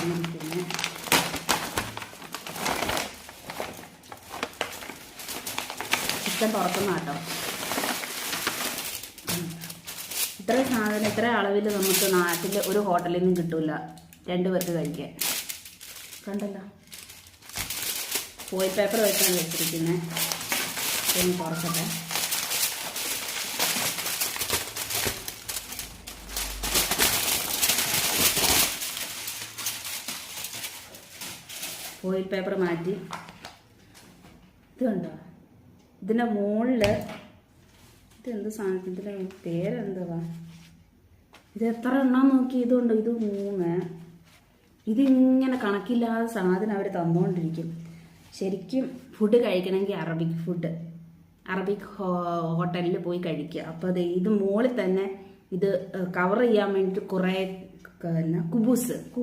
തുറന്നിരിക്കുന്നത്. Chicken തുറക്കുന്ന കേട്ടോ. ഇത്ര സാധനം ഇത്ര അളവിൽ നമുക്ക് നാട്ടിൽ ഒരു ഹോട്ടലിൽ നിന്നും കിട്ടില്ല 2 പേർക്ക് കഴിക്കാൻ. കണ്ടല്ലോ, ഫോയിൽ പേപ്പർ വെച്ചാണ് വെച്ചിരിക്കുന്നത്. ഒന്ന് തുറക്കട്ടെ. ഫോയിൽ പേപ്പർ മാറ്റി. ഇത് കണ്ടോ, ഇതിൻ്റെ മുകളിൽ ഇതെന്ത് സാധനത്തിൻ്റെ പേരെന്തുവാ, ഇത് എത്ര എണ്ണം നോക്കി. ഇതുണ്ട്, ഇത് 3. ഇതിങ്ങനെ കണക്കില്ലാതെ സാധനം അവർ തന്നുകൊണ്ടിരിക്കും. ശരിക്കും ഫുഡ് കഴിക്കണമെങ്കിൽ അറബിക് ഹോട്ടലിൽ പോയി കഴിക്കുക. അപ്പോൾ ഇത് മുകളിൽ തന്നെ ഇത് കവർ ചെയ്യാൻ വേണ്ടിയിട്ട് കുറേ കുബൂസ്